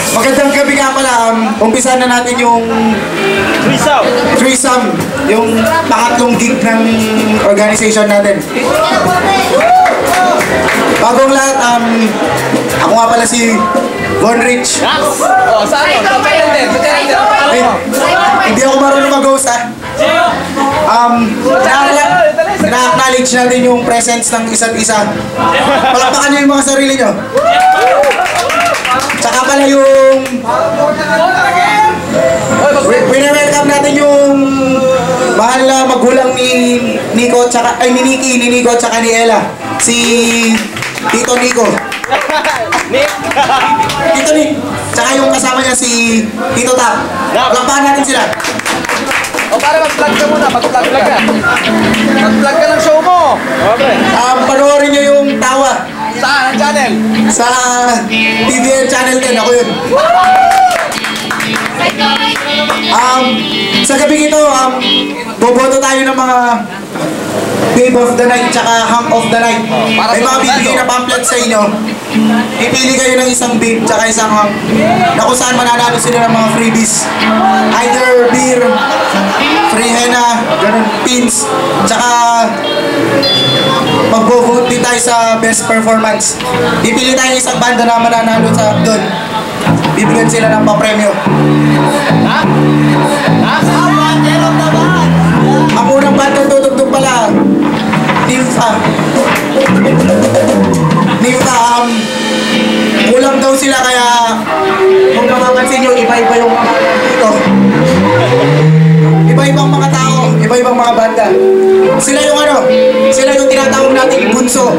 Magandang gabi nga pala. Umpisa na natin yung threesome. Yung pangatlong gig ng organization natin. Bagong lahat, ako nga pala si Von Rich. Oh, saan yun? Sa channel din. Hindi ako marunong mag-host, ha? Na-acknowledge natin yung presence ng isa't isa. Palakpakan nyo yung mga sarili nyo. Tsaka pala yung wini-welcome natin yung mahal na magulang ni Nico tsaka ni Nico tsaka ni Ella. Si Tito Nico. Tito Nick. Tsaka yung kasama niya si Tito Tap. Palakpakan natin sila. O para mag-vlog ka muna, mag-vlog ka. Mag-vlog ka ng show mo. Okay. Panoorin nyo yung Tawa. Saan ang channel? Sa TVL channel din, ako yun. Sa gabi ito, boboto tayo ng mga Babe of the Night tsaka Hunk of the Night. May mga bibigay na pamphlet sa inyo. Ipili kayo ng isang babe tsaka isang hunk na kung saan mananalo sila ng mga freebies. Either beer, free henna, ganun, pins, tsaka mag-vote din tayo sa best performance. Ipili tayo ng isang banda na mananalo sa doon. Bibigyan sila ng papremyo. Ang unang banda tutugtog pala, Nympha. Kulang daw sila kaya kung mapapansin nyo, iba-iba yung mga dito. Iba-ibang mga tao, iba-ibang mga banda. Sila yung tinatawag natin bunso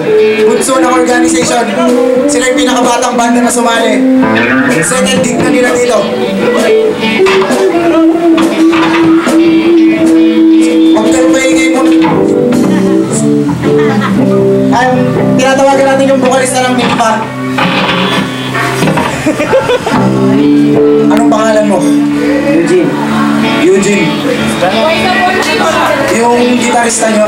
ng organization. Sila yung pinakabatang banda na sumali. Second gig na nila dito. Huwag kayo maingay mo. Tinatawagan natin yung vocalista ng Nympha. Anong pangalan mo? Eugene. Yung gitarista nyo?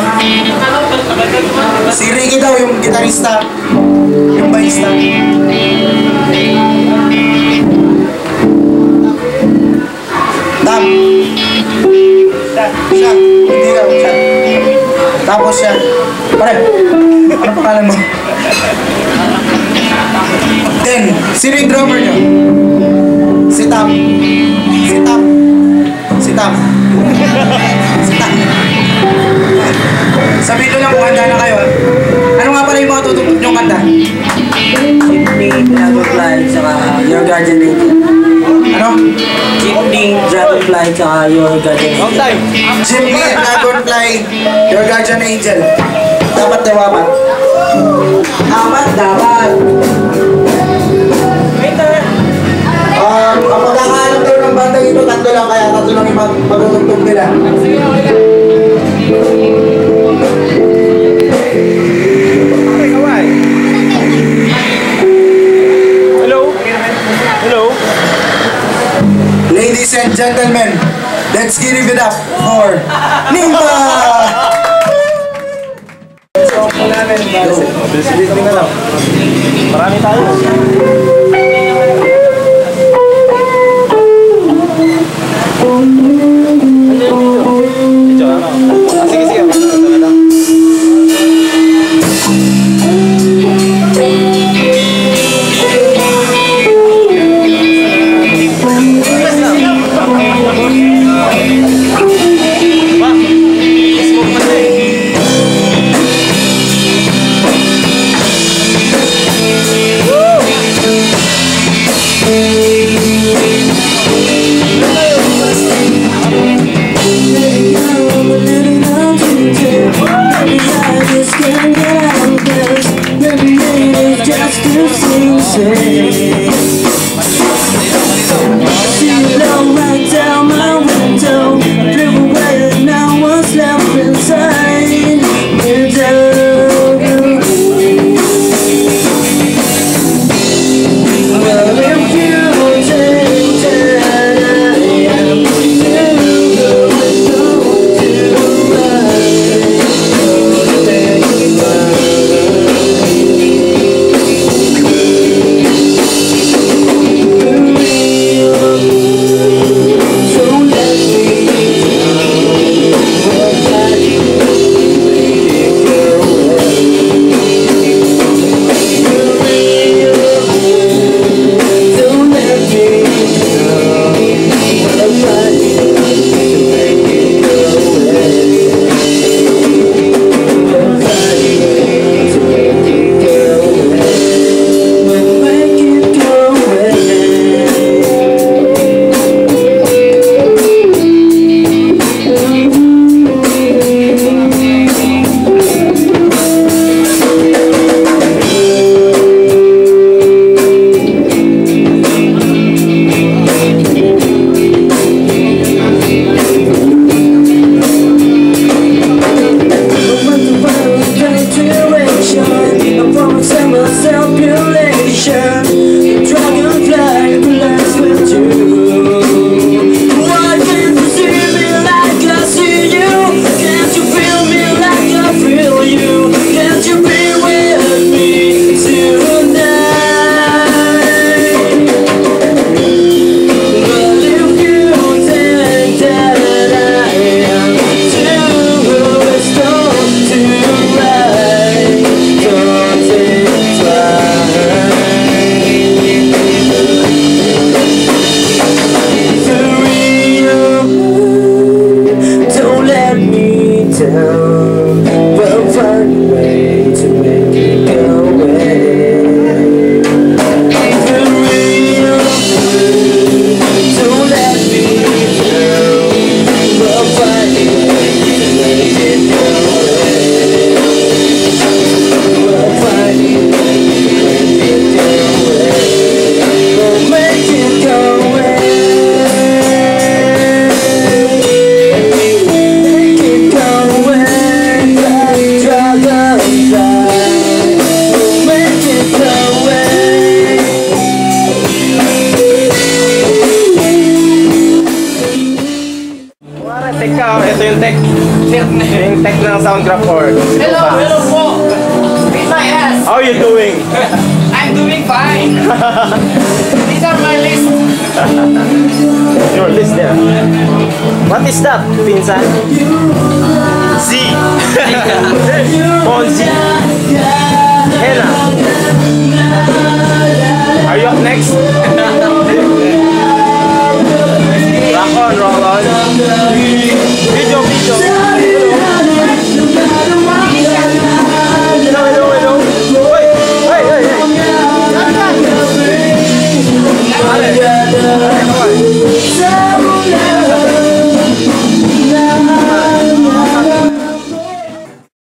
Si Ricky daw yung gitarista. Yung bassista. Tap. Siya. Hindi ka. Siya. Tapos siya. Pare, anong pangalan mo? Then, sino yung drummer nyo? Si Tap. Sabihin nyo lang kung handa na kayo. Ano nga pala yung mga tutugtog nyong kanta? Jeepney, Dragonfly, tsaka Your Guardian Angel. Ano? Jeepney, Dragonfly, tsaka Your Guardian Angel. Jeepney, Dragonfly, Your Guardian Angel. Dapat. Ang pagkakaalam daw ng banda ito, tatlo lang kaya tatlo lang yung magtutugtog nila. Ladies and gentlemen, let's give it up for Nympha! Bilis na lang. Marami tayo. tech ng Soundcraft or Hello, hello po. Beat my ass. How are you doing? I'm doing fine. These are my list. Your list there. What is that, pinsan? Z. Fonzie. Hena.